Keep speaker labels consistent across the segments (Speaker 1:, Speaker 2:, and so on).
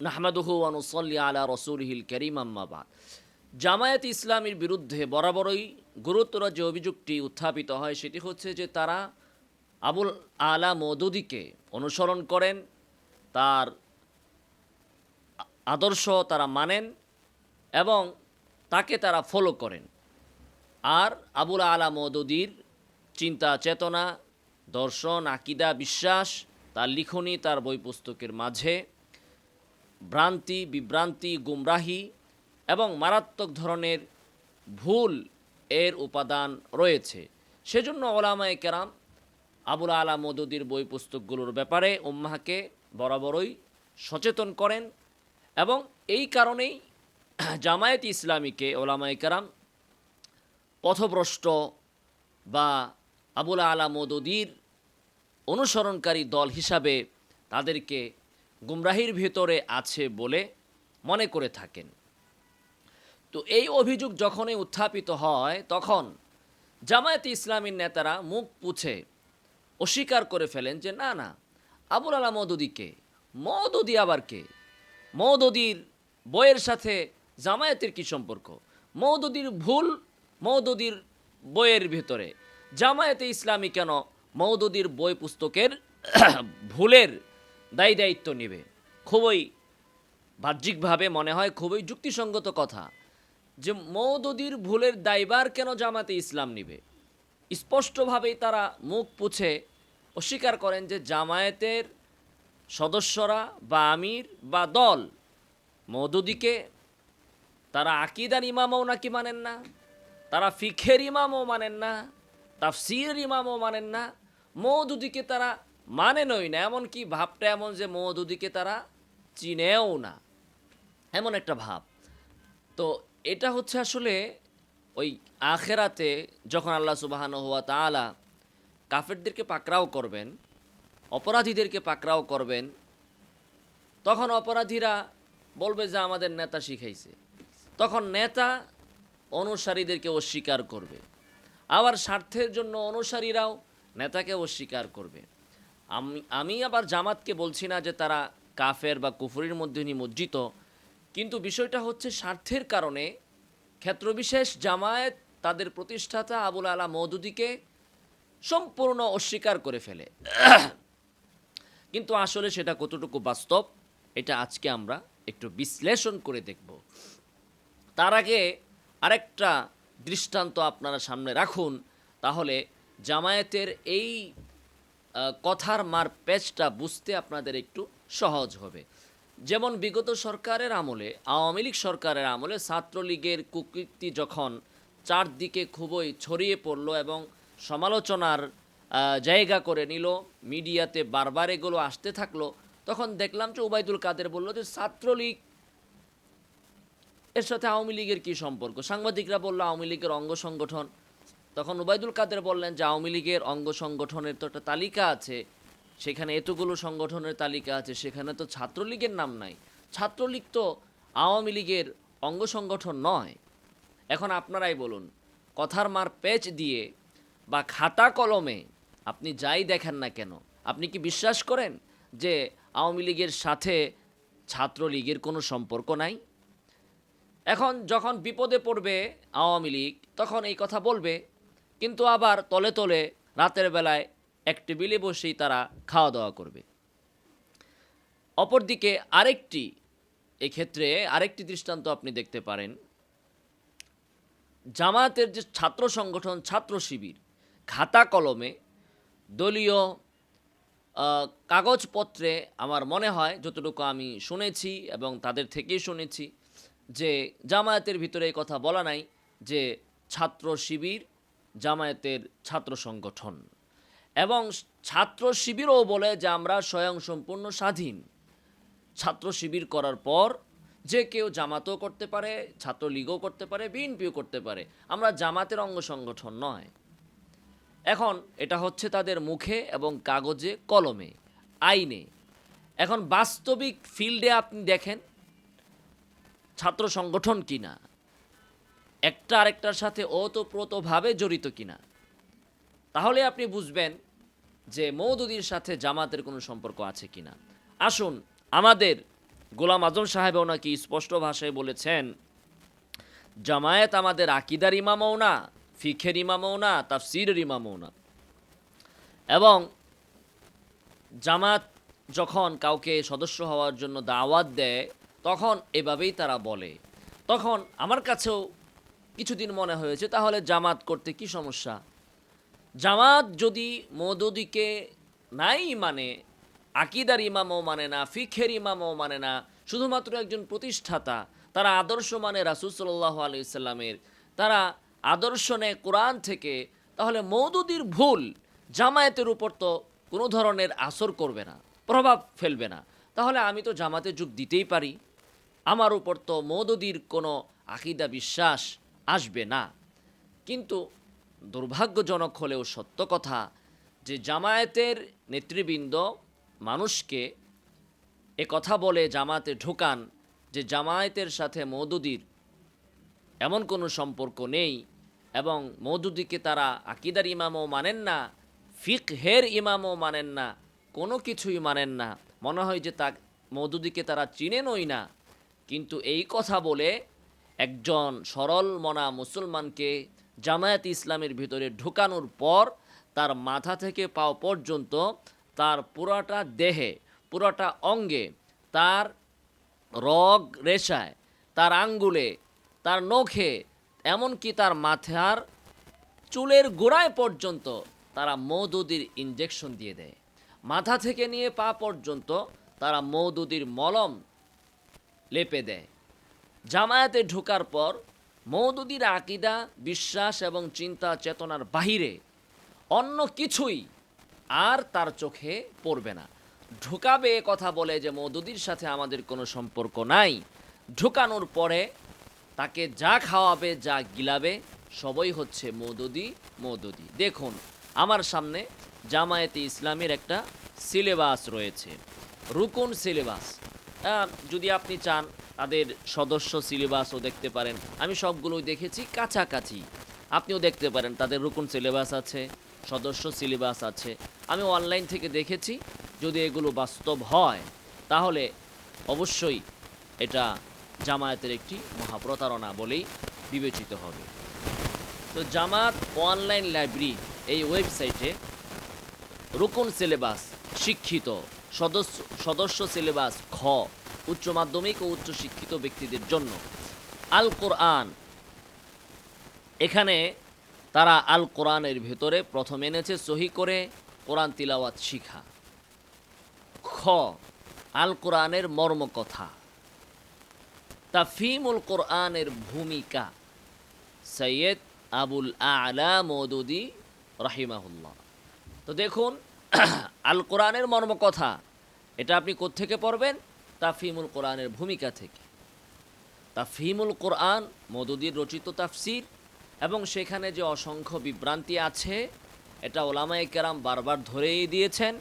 Speaker 1: নাহমাদুহু ওয়া নুসাল্লি আলা রাসূলিহিল কারীম আম্মা বাদ। জামায়াত ইসলামীর বিরুদ্ধে বরাবরই গুরুতর যে অভিযোগটি উত্থাপিত হয় সেটি হচ্ছে যে তারা আবুল আলা মওদুদীকে অনুসরণ করেন, তার আদর্শ তারা মানেন এবং তাকে তারা ফলো করেন। আর আবুল আলা মওদুদীর চিন্তা চেতনা, দর্শন, আকীদা, বিশ্বাস, তার লিখনী, তার বই পুস্তকের মাঝে ভ্রান্তি, বিভ্রান্তি, গুমরাহি এবং মারাত্মক ধরনের ভুল এর উপাদান রয়েছে। সেজন্য ওলামায়ে কেরাম আবুল আলা মওদুদীর বই পুস্তকগুলোর ব্যাপারে উম্মাহকে বরাবরই সচেতন করেন এবং এই কারণেই জামায়াত ইসলামীকে ওলামায়ে কেরাম পথভ্রষ্ট বা আবুল আলা মওদুদীর অনুসরণকারী দল হিসাবে তাদেরকে গুমরাহির ভেতরে আছে বলে মনে করে থাকেন। তো এই অভিযোগ যখনই উত্থাপিত হয় তখন জামায়াতে ইসলামীর নেতারা মুখ পুছে অস্বীকার করে ফেলেন যে না না, আবুল আলা মওদুদী কে? মওদুদী আবার কে? মওদুদীর বইয়ের সাথে জামায়াতের কি সম্পর্ক? মওদুদীর ভুল মওদুদীর বইয়ের ভেতরে, জামায়াতে ইসলামী কেন মওদুদীর বই পুস্তকের ভুলের দায়ী দায়িত্ব নেবে? খুবই বাহ্যিকভাবে মনে হয় খুবই যুক্তিসঙ্গত কথা যে মওদুদীর ভুলের দায়ভার কেন জামাতে ইসলাম নেবে। স্পষ্টভাবেই তারা মুখ পুছে অস্বীকার করেন যে জামায়াতের সদস্যরা বা আমির বা দল মওদুদীকে তারা আকীদার ইমামও নাকি মানেন না, তারা ফিকহের ইমামও মানেন না, তাফসীরের ইমামও মানেন না, মওদুদীকে তারা মানেনই না, এমনকি ভাবটা এমন যে মওদুদীকে তারা চিনেও না, এমন একটা ভাব। তো এটা হচ্ছে আসলে ওই আখেরাতে যখন আল্লাহ সুবহানাহু ওয়া তাআলা কাফেরদেরকে পাকড়াও করবেন, অপরাধীদেরকে পাকড়াও করবেন, তখন অপরাধীরা বলবে যে আমাদের নেতা শিখাইছে। তখন নেতা অনুসারীদেরকে অস্বীকার করবে, আবার স্বার্থের জন্য অনুসারীরাও নেতাকে অস্বীকার করবে। আমি আবার জামাতকে বলছি না যে তারা কাফের বা কুফরির মধ্যে নিমজ্জিত, কিন্তু বিষয়টা হচ্ছে স্বার্থের কারণে ক্ষেত্রবিশেষ জামায়াত তাদের প্রতিষ্ঠাতা আবুল আলা মওদুদীকে সম্পূর্ণ অস্বীকার করে ফেলে। কিন্তু আসলে সেটা কতটুকু বাস্তব এটা আজকে আমরা একটু বিশ্লেষণ করে দেখব। তার আগে আরেকটা দৃষ্টান্ত আপনারা সামনে রাখুন, তাহলে জামায়াতের এই কথার মার প্যাচটা বুঝতে আপনাদের একটু সহজ হবে। যেমন বিগত সরকারের আমলে, আওয়ামী লীগ সরকারের আমলে ছাত্রলীগের কুকীর্তি যখন চারদিকে খুবই ছড়িয়ে পড়ল এবং সমালোচনার জায়গা করে নিল, মিডিয়াতে বারবার এগুলো আসতে থাকলো, তখন দেখলাম যে ওবায়দুল কাদের বলল যে ছাত্রলীগ এর সাথে আওয়ামী লীগের কী সম্পর্ক? সাংবাদিকরা বলল আওয়ামী লীগের অঙ্গ সংগঠন। তখন ওবায়দুল কাদের বললেন যে আওয়ামী লীগের অঙ্গ সংগঠনের তো একটা তালিকা আছে, সেখানে এতগুলো সংগঠনের তালিকা আছে, সেখানে তো ছাত্রলীগের নাম নাই। ছাত্রলীগ তো আওয়ামী লীগের অঙ্গ সংগঠন নয়। এখন আপনারাই বলুন, কথার মার পেচ দিয়ে বা খাতা কলমে আপনি যাই দেখেন না কেন, আপনি কি বিশ্বাস করেন যে আওয়ামী লীগের সাথে ছাত্রলীগের কোনো সম্পর্ক নাই? এখন যখন বিপদে পড়বে আওয়ামী লীগ তখন এই কথা বলবে, কিন্তু আবার তলে তলে রাতের বেলায় এক টেবিলে বসেই তারা খাওয়া দাওয়া করবে। অপরদিকে এক্ষেত্রে আরেকটি দৃষ্টান্ত আপনি দেখতে পারেন। জামায়াতের যে ছাত্র সংগঠন ছাত্র শিবির, খাতা কলমে দলীয় কাগজপত্রে আমার মনে হয় যতটুকু আমি শুনেছি এবং তাদের থেকেই শুনেছি যে জামায়াতের ভিতরে এই কথা বলা নাই যে ছাত্র শিবির জামায়াতের ছাত্র সংগঠন, এবং ছাত্র শিবিরও বলে যে আমরা স্বয়ংসম্পূর্ণ স্বাধীন। ছাত্র শিবির করার পর যে কেউ জামাতও করতে পারে, ছাত্রলীগও করতে পারে, বিএনপিও করতে পারে, আমরা জামাতের অঙ্গ সংগঠন নয়। এখন এটা হচ্ছে তাদের মুখে এবং কাগজে কলমে, আইনে। এখন বাস্তবিক ফিল্ডে আপনি দেখেন ছাত্র সংগঠন কিনা, একটা আরেকটার সাথে ওতপ্রোতভাবে জড়িত কিনা, তাহলে আপনি বুঝবেন যে মওদুদীর সাথে জামাতের কোনো সম্পর্ক আছে কিনা। আসুন আমাদের গোলাম আজম সাহেবও নাকি স্পষ্ট ভাষায় বলেছেন, জামায়াত আমাদের আকিদার ইমামও না, ফিখের ইমামও না, তাফসিরের ইমামও না। এবং জামাত যখন কাউকে সদস্য হওয়ার জন্য দাওয়াত দেয় তখন এভাবেই তারা বলে। তখন আমার কাছেও কিছুদিন মনে হয়েছে, তাহলে জামাত করতে কি সমস্যা? জামাত যদি মওদুদীকে নাই মানে, আকিদার ইমামও মানে না, ফিখের ইমামও মানে না, শুধুমাত্র একজন প্রতিষ্ঠাতা, তারা আদর্শ মানে রাসূল সাল্লাল্লাহু আলাইহি সাল্লামের, তারা আদর্শ নেয় কোরআন থেকে, তাহলে মওদুদীর ভুল জামায়াতের উপর তো কোনো ধরনের আসর করবে না, প্রভাব ফেলবে না। তাহলে আমি তো জামাতে যোগ দিতেই পারি, আমার উপর তো মওদুদীর কোনো আকিদা বিশ্বাস আসবে না। কিন্তু দুর্ভাগ্যজনক হলেও সত্য কথা যে জামায়াতের নেতৃবৃন্দ মানুষকে এ কথা বলে জামাতে ঢোকান যে জামায়াতের সাথে মওদুদীর এমন কোনো সম্পর্ক নেই, এবং মওদুদীকে তারা আকিদার ইমামও মানেন না, ফিকহের ইমামও মানেন না, কোনো কিছুই মানেন না। মনে হয় যে মওদুদীকে তারা চিনেনই না। কিন্তু এই কথা বলে একজন সরল মনা মুসলমানকে জামায়াত ইসলামের ভিতরে ঢুকানোর পর তার মাথা থেকে পাও পর্যন্ত, তার পুরাটা দেহে, পুরাটা অঙ্গে, তার রগ রেশায়, তার আঙ্গুলে, তার নখে, এমনকি তার মাথার চুলের গোড়ায় পর্যন্ত তারা মওদুদীর ইনজেকশন দিয়ে দেয়। মাথা থেকে নিয়ে পা পর্যন্ত তারা মওদুদীর মলম লেপে দেয়। জামায়াতে ঢোকার পর মওদুদীর আকিদা, বিশ্বাস এবং চিন্তা চেতনার বাহিরে অন্য কিছুই আর তার চোখে পড়বে না। ঢোকাবে কথা বলে যে মওদুদীর সাথে আমাদের কোনো সম্পর্ক নাই, ঢোকানোর পরে তাকে যা খাওয়াবে, যা গিলাবে, সবই হচ্ছে মওদুদী মওদুদী। দেখুন আমার সামনে জামায়াতে ইসলামের একটা সিলেবাস রয়েছে, রুকুন সিলেবাস। যদি আপনি চান তাদের সদস্য সিলেবাসও দেখতে পারেন, আমি সবগুলোই দেখেছি কাছাকাছি। আপনিও দেখতে পারেন তাদের রুকুন সিলেবাস আছে, সদস্য সিলেবাস আছে। আমি অনলাইন থেকে দেখেছি। যদি এগুলো বাস্তব হয় তাহলে অবশ্যই এটা জামায়াতের একটি মহাপ্রতারণা বলেই বিবেচিত হবে। তো জামাত অনলাইন লাইব্রেরি এই ওয়েবসাইটে রুকুন সিলেবাস, শিক্ষিত সদস্য সিলেবাস খ, উচ্চ মাধ্যমিক ও উচ্চ শিক্ষিত ব্যক্তিদের জন্য। আল কোরআন, এখানে তারা আল কোরআনের ভেতরে প্রথম এনেছে সহি করে কোরআন তিলাওয়াত শিখা। খ, আল কোরআনের মর্মকথা, তাফহিমুল কোরআনের ভূমিকা, সৈয়দ আবুল আলা মওদুদী রাহিমাহুল্লাহ। তো দেখুন আল কোরআনের মর্মকথা, এটা আপনি কোত্থেকে পড়বেন? তাফহিমুল কোরআনের ভূমিকা থেকে। তাফহিমুল কোরআন মওদুদীর রচিত তাফসির, এবং সেখানে যে অসংখ্য বিভ্রান্তি আছে এটা ওলামায়ে কেরাম বারবার ধরেই দিয়েছেন,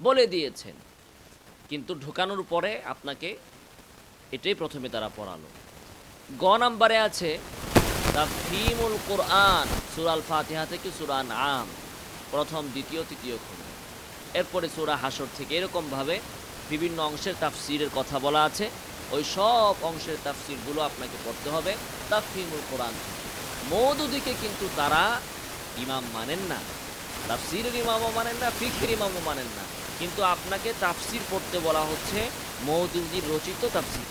Speaker 1: বলে দিয়েছেন, কিন্তু ঢোকানোর পরে আপনাকে এটাই প্রথমে তারা পড়ালো। গ নাম্বারে আছে তাফহিমুল কোরআন, সূরা আল ফাতিহা থেকে সূরা আনআম, প্রথম, দ্বিতীয়, তৃতীয় খণ্ড। এরপরে সূরা হাসর থেকে, এরকমভাবে বিভিন্ন অংশের তাফসিরের কথা বলা আছে। ওই সব অংশের তাফসিরগুলো আপনাকে পড়তে হবে তাফহিমুল কোরআন। মওদুদীকে কিন্তু তারা ইমাম মানেন না, তাফসিরের ইমামও মানেন না, ফিকহের ইমামও মানেন না, কিন্তু আপনাকে তাফসির পড়তে বলা হচ্ছে মওদুদীর রচিত তাফসির।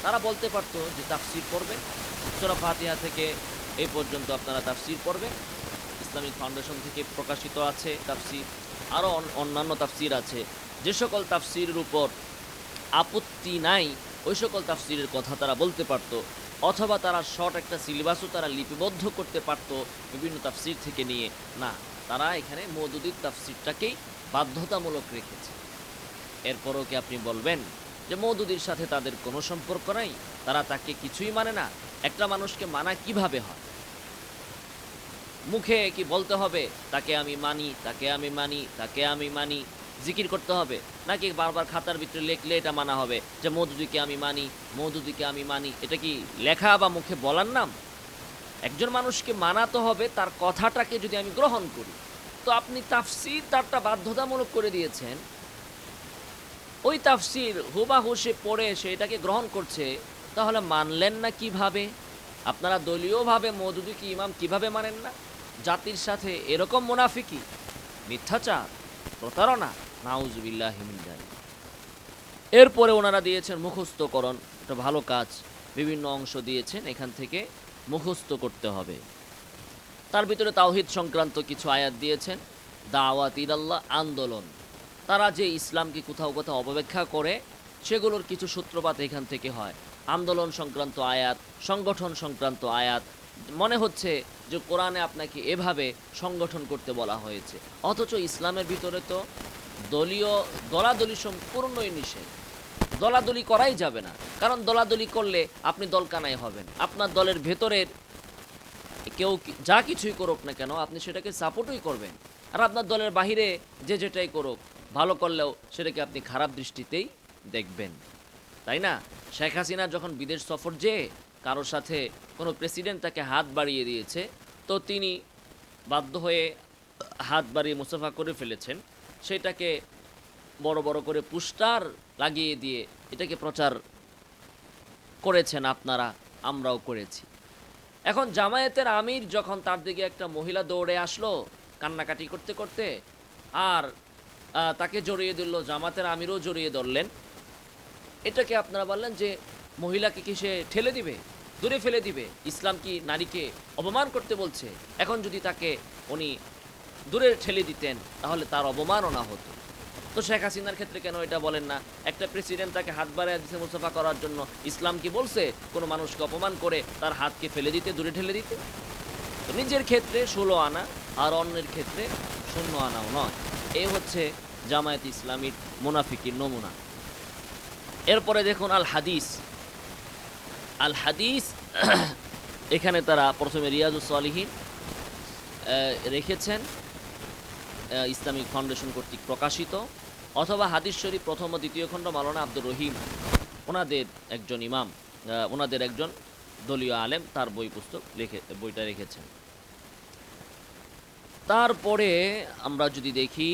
Speaker 1: তারা বলতে পারতো যে তাফসির পড়বেন, সূরা ফাতিহা থেকে এই পর্যন্ত আপনারা তাফসির পড়বেন। ইসলামিক ফাউন্ডেশন থেকে প্রকাশিত আছে তাফসির, আরও অন্যান্য তাফসির আছে। যে সকল তাফসিরের উপর আপত্তি নাই ওই সকল তাফসিরের কথা তারা বলতে পারতো, অথবা তারা শর্ট একটা সিলেবাসও তারা লিপিবদ্ধ করতে পারতো বিভিন্ন তাফসির থেকে নিয়ে। না, তারা এখানে মওদুদীর তাফসিরটাকেই বাধ্যতামূলক রেখেছে। এরপরও কি আপনি বলবেন যে মওদুদীর সাথে তাদের কোনো সম্পর্ক নাই, তারা তাকে কিছুই মানে না? একটা মানুষকে মানা কিভাবে হয়? মুখে কি বলতে হবে তাকে আমি মানি, তাকে আমি মানি, তাকে আমি মানি, জিকির করতে হবে? নাকি বারবার খাতার ভিতরে লিখলে এটা মানা হবে যে মওদুদীকে আমি মানি, মওদুদীকে আমি মানি? এটা কি লেখা বা মুখে বলার নাম? একজন মানুষকে মানাতে হবে তার কথাটাকে যদি আমি গ্রহণ করি। তো আপনি তাফসির তারটা বাধ্যতামূলক করে দিয়েছেন। ওই তাফসির হুবাহু সে পড়ে সে এটাকে গ্রহণ করছে, তাহলে মানলেন না কিভাবে? আপনারা দলীয়ভাবে মওদুদীকে ইমাম কিভাবে মানেন না? জাতির সাথে এরকম মুনাফিকি, মিথ্যাচার, প্রতারণা, নাউজুবিল্লাহি মিন যালিক। এরপরে ওনারা দিয়েছেন মুখস্থকরণ, একটা ভালো কাজ, বিভিন্ন অংশ দিয়েছেন, এখান থেকে মুখস্থ করতে হবে। তার ভিতরে তাওহীদ সংক্রান্ত কিছু আয়াত দিয়েছেন, দাওয়াত ইলাল্লাহ, আন্দোলন, তারা যে ইসলামকে কোথাও কোথাও অপব্যাখ্যা করে সেগুলোর কিছু সূত্রপাত এখান থেকে হয়। আন্দোলন সংক্রান্ত আয়াত, সংগঠন সংক্রান্ত আয়াত, মনে হচ্ছে যে কোরআনে আপনাকে এভাবে সংগঠন করতে বলা হয়েছে, অথচ ইসলামের ভিতরে তো দলাদলি সম্পূর্ণই নিষেধ। দলাদলি করাই যাবে না, কারণ দলাদলি করলে আপনি দলকানায় হবেন। আপনার দলের ভেতরের কেউ যা কিছুই করুক না কেন আপনি সেটাকে সাপোর্টই করবেন, আর আপনার দলের বাহিরে যে যেটাই করুক, ভালো করলেও সেটাকে আপনি খারাপ দৃষ্টিতেই দেখবেন, তাই না? শেখ হাসিনা যখন বিদেশ সফর যেয়ে কারোর সাথে কোনো প্রেসিডেন্ট তাকে হাত বাড়িয়ে দিয়েছে, তো তিনি বাধ্য হয়ে হাত বাড়িয়ে মুসাফা করে ফেলেছেন, সেটাকে বড় বড় করে পোস্টার লাগিয়ে দিয়ে এটাকে প্রচার করেছেন আপনারা, আমরাও করেছি। এখন জামায়াতের আমির যখন তার দিকে একটা মহিলা দৌড়ে আসলো কান্নাকাটি করতে করতে, আর তাকে জড়িয়ে দিল, জামাতের আমিরও জড়িয়ে ধরলেন, এটাকে আপনারা বললেন যে মহিলাকে কি সে ঠেলে দিবে, দূরে ফেলে দিবে? ইসলাম কি নারীকে অপমান করতে বলছে? এখন যদি তাকে উনি দূরে ঠেলে দিতেন তাহলে তার অবমাননা হতো। তো শেখ হাসিনার ক্ষেত্রে কেন এটা বলেন না? একটা প্রেসিডেন্ট তাকে হাত বাড়িয়ে দিচ্ছে মুসাফা করার জন্য, ইসলাম কি বলছে কোনো মানুষকে অপমান করে তার হাতকে ফেলে দিতে, দূরে ঠেলে দিতে? তো নিজের ক্ষেত্রে 16 আনা আর অন্যের ক্ষেত্রে 0 আনাও নয়। এই হচ্ছে জামায়াত ইসলামীর মুনাফিকির নমুনা। এরপরে দেখুন আল হাদিস। আল হাদিস এখানে তারা প্রথমে রিয়াজুস সালিহিন রেখেছেন, ইসলামিক ফাউন্ডেশন কর্তৃক প্রকাশিত, অথবা হাদিস শরীফ প্রথম ও দ্বিতীয় খণ্ড মাওলানা আব্দুর রহিম, ওনাদের একজন ইমাম, ওনাদের একজন দলীয় আলেম, তার বইটা রেখেছেন। তারপরে আমরা যদি দেখি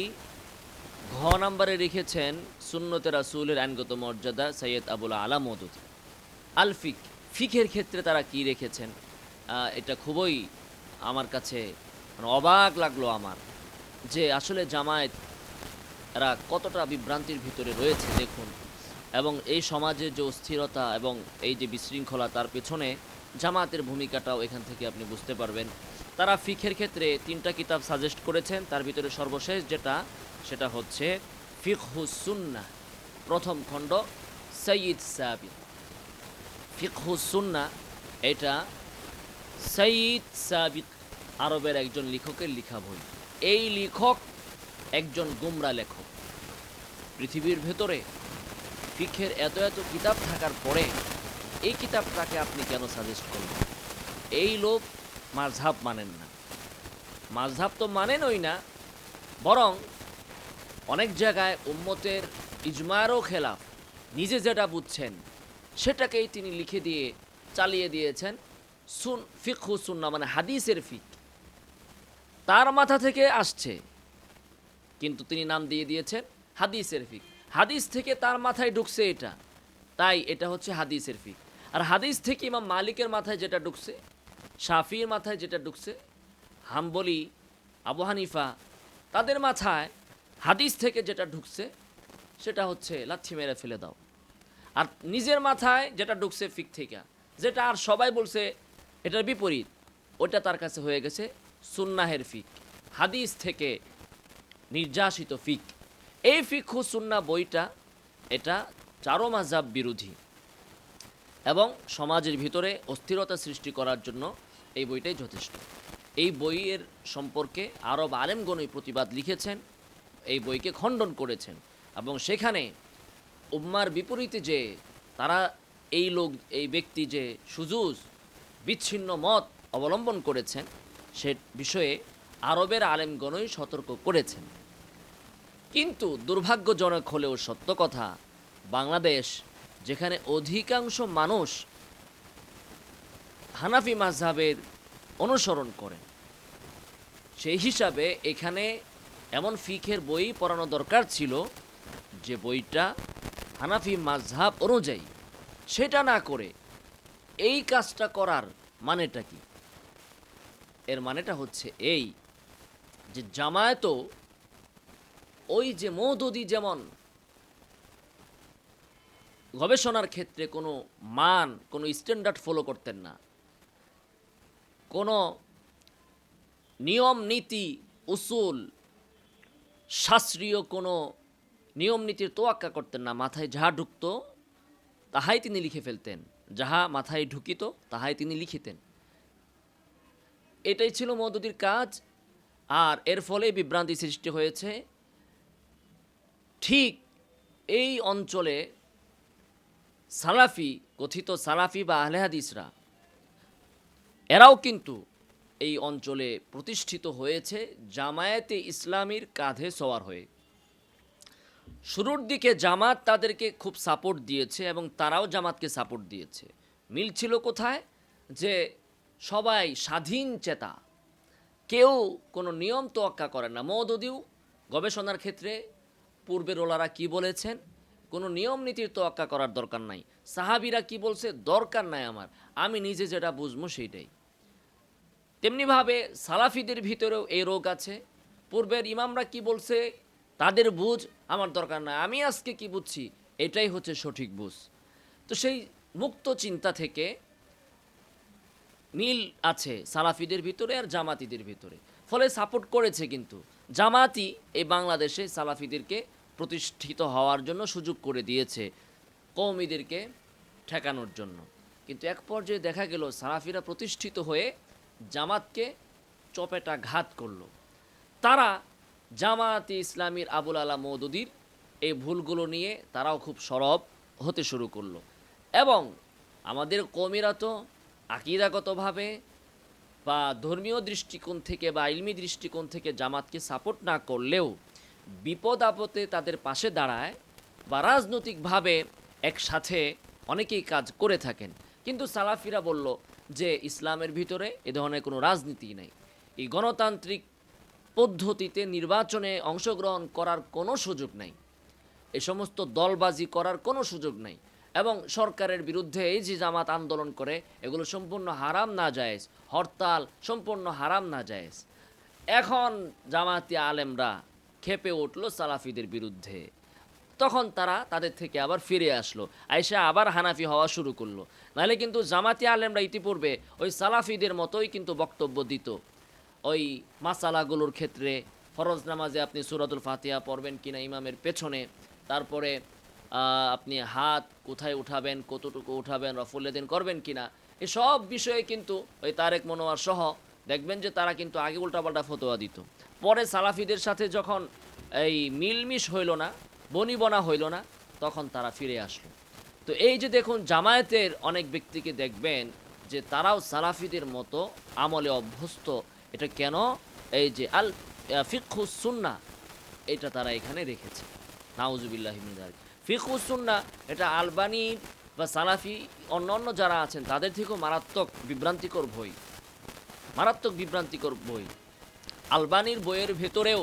Speaker 1: ঘ নাম্বারে রেখেছেন সুন্নতে রাসূলের আইনগত মর্যাদা, সৈয়দ আবুল আলা মওদুদী। আল ফিকের ক্ষেত্রে তারা কি রেখেছেন, এটা খুবই আমার কাছে অবাক লাগলো আমার, যে আসলে জামায়াত এরা কতটা বিভ্রান্তির ভিতরে রয়েছে দেখুন। এবং এই সমাজের যে অস্থিরতা এবং এই যে বিশৃঙ্খলা, তার পেছনে জামায়াতের ভূমিকাটাও এখান থেকে আপনি বুঝতে পারবেন। তারা ফিকের ক্ষেত্রে 3টা কিতাব সাজেস্ট করেছেন, তার ভিতরে সর্বশেষ যেটা, সেটা হচ্ছে ফিকহুস সুন্নাহ, প্রথম খণ্ড, সৈয়দ সাবিক। ফিকহুস সুন্নাহ এটা সৈয়দ সাবিক আরবের একজন লেখকের লেখা বই। এই লেখক একজন গুমরা লেখক। পৃথিবীর ভেতরে ফিকহের এত এত কিতাব থাকার পরে এই কিতাবটাকে আপনি কেন সাজেস্ট করবেন? এই লোক মাযহাব মানেন না, মাযহাব তো মানেনই না, বরং অনেক জায়গায় উম্মতের ইজমারও খেলাফ, নিজে যেটা বুঝছেন সেটাকেই তিনি লিখে দিয়ে চালিয়ে দিয়েছেন ফিকহু সুন্নাহ, মানে হাদিসের ফিক। তার মাথা থেকে আসছে, কিন্তু তিনি নাম দিয়ে দিয়েছেন হাদিসের ফিক। হাদিস থেকে তার মাথায় ঢুকছে এটা, তাই এটা হচ্ছে হাদিসের ফিক। আর হাদিস থেকে ইমাম মালিকের মাথায় যেটা ঢুকছে, শাফির মাথায় যেটা ঢুকছে, হাম্বলি, আবু হানিফা, তাদের মাথায় হাদিস থেকে যেটা ঢুকছে সেটা হচ্ছে লাথি মেরে ফেলে দাও। আর নিজের মাথায় যেটা ঢুকছে ফিক থেকে, যেটা আর সবাই বলছে এটার বিপরীত, ওটা তার কাছে হয়ে গেছে সুন্নাহের ফিক, হাদিস থেকে নির্যাসিত ফিক। এই ফিকহু সুন্নাহ বইটা, এটা চারো মাযহাব বিরোধী এবং সমাজের ভিতরে অস্থিরতা সৃষ্টি করার জন্য এই বইটাই যথেষ্ট। এই বইয়ের সম্পর্কে আরব আলেমগণই প্রতিবাদ লিখেছেন, এই বইকে খণ্ডন করেছেন, এবং সেখানে উম্মার বিপরীতে যে তারা এই ব্যক্তি যে সুজুজ বিচ্ছিন্ন মত অবলম্বন করেছেন সে বিষয়ে আরবের আলেমগণই সতর্ক করেছেন। কিন্তু দুর্ভাগ্যজনক হলেও সত্য কথা, বাংলাদেশ যেখানে অধিকাংশ মানুষ হানাফি মাযহাবের অনুসরণ করেন, সেই হিসাবে এখানে এমন ফিকহের বই পড়ানো দরকার ছিল যে বইটা হানাফি মাযহাব অনুযায়ী, সেটা না করে এই কাজটা করার মানেটা কি? এর মানেটা হচ্ছে এই যে জামায়াতও ওই যে মওদুদি যেমন গবেষণার ক্ষেত্রে কোনো মান, কোনো স্ট্যান্ডার্ড ফলো করতেন না, কোনো নিয়ম নীতি উসুল শাস্ত্রীয় কোনো নিয়ম নীতির তোয়াক্কা করতেন না। মাথায় যাহা ঢুকত তাহাই তিনি লিখে ফেলতেন, যাহা মাথায় ঢুকিত তাহাই তিনি লিখিতেন। এটাই ছিল মওদুদির কাজ। আর এর ফলে বিভ্রান্তি সৃষ্টি হয়েছে। ঠিক এই অঞ্চলে সালাফি, কথিত সালাফি বা আহলে হাদিসরা, এরাও কিন্তু এই অঞ্চলে প্রতিষ্ঠিত হয়েছে জামায়াতে ইসলামীর কাঁধে সওয়ার হয়ে। শুরুর দিকে জামাত তাদেরকে খুব সাপোর্ট দিয়েছে এবং তারাও জামাতকে সাপোর্ট দিয়েছে। মিল ছিল কোথায়? যে সবাই স্বাধীন চেতা, কেউ কোনো নিয়ম তোয়াক্কা করে না। মওদুদিও গবেষণার ক্ষেত্রে পূর্বের ওলারা কি বলেছেন, কোনো নিয়ম নীতির তোয়াক্কা করার দরকার নাই। সাহাবীরা কি বলছে, দরকার নাই আমার, আমি নিজে যেটা বুঝবো সেইটাই। তেমনিভাবে সালাফিদের ভিতরেও এই রোগ আছে। পূর্বের ইমামরা কি বলছে, তাদের বুঝ আমার দরকার নাই, আমি আজকে কি বুঝছি এটাই হচ্ছে সঠিক বুঝ। তো সেই মুক্ত চিন্তা থেকে মিল আছে সালাফিদের ভিতরে আর জামাতিদের ভিতরে, ফলে সাপোর্ট করেছে। কিন্তু জামাতি এই বাংলাদেশে সালাফিদেরকে প্রতিষ্ঠিত হওয়ার জন্য সুযোগ করে দিয়েছে, কওমিদেরকে ঠেকানোর জন্য। কিন্তু এক পর্যায়ে দেখা গেল সালাফিরা প্রতিষ্ঠিত হয়ে জামাতকে চপেটাঘাত করলো। তারা জামায়াতে ইসলামীর আবুল আলা মওদুদির এই ভুলগুলো নিয়ে তারাও খুব সরব হতে শুরু করলো। এবং আমাদের কওমিরা তো আকীদাগতভাবে বা ধর্মীয় দৃষ্টিকোণ থেকে বা ইলমি দৃষ্টিকোণ থেকে জামাতকে সাপোর্ট না করলেও বিপদ আপদে তাদের পাশে দাঁড়ায় বা রাজনৈতিকভাবে একসাথে অনেকেই কাজ করে থাকেন। কিন্তু সালাফিরা বলল যে ইসলামের ভিতরে এ ধরনের কোনো রাজনীতি নেই, এই গণতান্ত্রিক পদ্ধতিতে নির্বাচনে অংশগ্রহণ করার কোনো সুযোগ নাই, এ সমস্ত দলবাজি করার কোনো সুযোগ নাই, এবং সরকারের বিরুদ্ধে এই যে জামাত আন্দোলন করে এগুলো সম্পূর্ণ হারাম না জায়েজ, হরতাল সম্পূর্ণ হারাম না জায়েজ। এখন জামাতি আলেমরা খেপে উঠল সালাফিদের বিরুদ্ধে। তখন তারা তাদের থেকে আবার ফিরে আসলো, আইসা আবার হানাফি হওয়া শুরু করলো। নাহলে কিন্তু জামাতি আলেমরা ইতিপূর্বে ওই সালাফিদের মতোই কিন্তু বক্তব্য দিত। ওই মাসালাগুলোর ক্ষেত্রে ফরজ নামাজে আপনি সূরাতুল ফাতিহা পড়বেন কিনা ইমামের পেছনে, তারপরে আপনি হাত কোথায় উঠাবেন, কতটুকু উঠাবেন, রফুল্লেদিন করবেন কিনা, এসব বিষয়ে কিন্তু ওই তারেক মনোয়ার সহ দেখবেন যে তারা কিন্তু আগে উল্টাপাল্টা ফতোয়া দিত। পরে সালাফিদের সাথে যখন এই মিলমিশ হইল না, বনিবনা হইল না, তখন তারা ফিরে আসলো। তো এই যে দেখুন জামায়াতের অনেক ব্যক্তিকে দেখবেন যে তারাও সালাফিদের মতো আমলে অভ্যস্ত। এটা কেন? এই যে আল ফিকহুস সুন্নাহ, এটা তারা এখানে রেখেছে। নাউজুবিল্লাহি মিন যালিক। ফিকহুস সুন্নাহ এটা আলবানী বা সালাফি অন্য যারা আছেন তাদের থেকেও মারাত্মক বিভ্রান্তিকর বই, মারাত্মক বিভ্রান্তিকর বই। আলবানীর বইয়ের ভেতরেও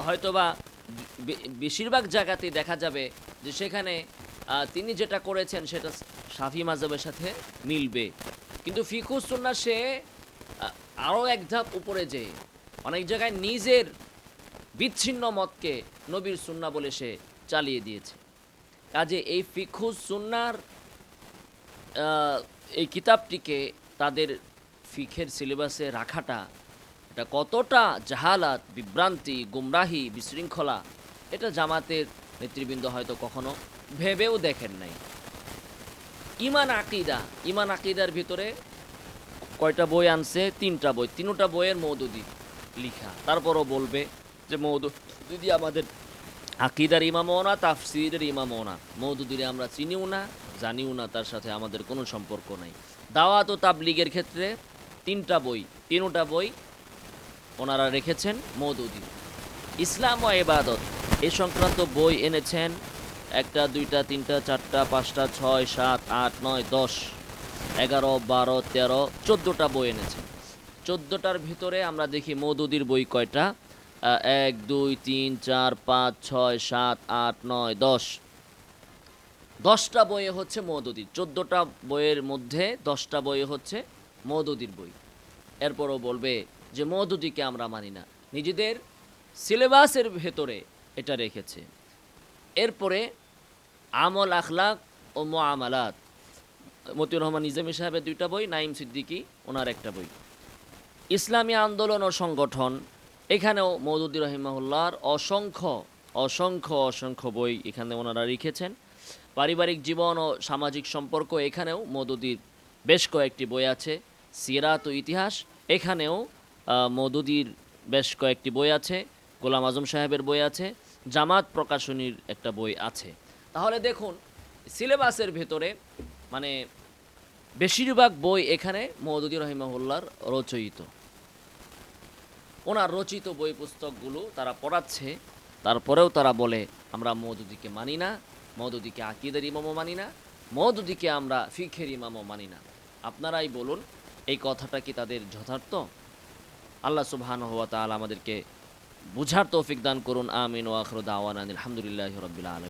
Speaker 1: হয়তোবা বেশিরভাগ জায়গাতেই দেখা যাবে যে সেখানে তিনি যেটা করেছেন সেটা শাফি মাযহাবের সাথে মিলবে, কিন্তু ফিকহুস সুন্নাহ সে আরও এক ধাপ উপরে যেয়ে অনেক জায়গায় নিজের বিচ্ছিন্ন মতকে নবীর সুন্নাহ বলে সে চালিয়ে দিয়েছে। কাজে এই ফিকহুস সুন্নাহর এই কিতাবটিকে তাদের ফিখের সিলেবাসে রাখাটা এটা কতটা জাহালাত, বিভ্রান্তি, গুমরাহি, বিশৃঙ্খলা, এটা জামাতের নেতৃবৃন্দ হয়তো কখনো ভেবেও দেখেন নাই। ইমান আকিদার ভিতরে কয়টা বই আনছে? 3টা বই, 3টা বইয়ের মওদুদি লিখা। তারপরও বলবে যে মওদুদি আমাদের আকিদার ইমামও না, তাফসিরের ইমামও না, মওদুদিরে আমরা চিনিও না, জানিও না, তার সাথে আমাদের কোনো সম্পর্ক নাই। দাওয়াত ও তাবলীগের ক্ষেত্রে 3টা বই, 3টা বই ওনারা রেখেছেন মওদুদি। ইসলাম ও ইবাদত এই সংক্রান্ত বই এনেছেন 1টা 2টা 3টা 4টা 5টা 6 7 8 9 10 11 12 13 14টা বই এনেছেন। 14টার ভিতরে আমরা দেখি মওদুদির বই কয়টা? 1 2 3 4 5 6 7 8 9 10, 10টা বইয়ে হচ্ছে মওদুদী। 14টা বইয়ের মধ্যে 10টা বইয়ে হচ্ছে মওদুদীর বই। এরপরও বলবে যে মওদুদীকে আমরা মানি না, নিজেদের সিলেবাসের ভেতরে এটা রেখেছে। এরপরে আমল আখলাক ও মুআমালাত, মতিউর রহমান নিজামী সাহেবের 2টা বই, নাইম সিদ্দিকী ওনার একটা বই। ইসলামী আন্দোলন ও সংগঠন, এখানেও মওদুদী রহিমাহুল্লাহর অসংখ্য অসংখ্য অসংখ্য বই এখানে ওনারা লিখেছেন। পারিবারিক জীবন ও সামাজিক সম্পর্ক, এখানেও মওদুদীর বেশ কয়েকটি বই আছে। সিরাত ও ইতিহাস, এখানেও মওদুদীর বেশ কয়েকটি বই আছে। গোলাম আজম সাহেবের বই আছে। জামাত প্রকাশনীর একটা বই আছে। তাহলে দেখুন সিলেবাসের ভেতরে মানে বেশিরভাগ বই এখানে মওদুদী রহিমাহুল্লাহর রচয়িত। ওনার রচিত বই পুস্তকগুলো তারা পড়াচ্ছে, তারপরেও তারা বলে আমরা মওদুদীকে মানি না, মওদুদীকে আকীদার ইমামও মানি না, মওদুদীকে আমরা ফিকহের ইমামও মানি না। আপনারাই বলুন এই কথাটা কি তাদের যথার্থ? আল্লাহ সুবহানাহু ওয়া তাআলা আমাদেরকে বুঝার তৌফিক দান করুন। আমিন ওয়া আখিরু দাওয়ানা আলহামদুলিল্লাহি রাব্বিল আলামিন।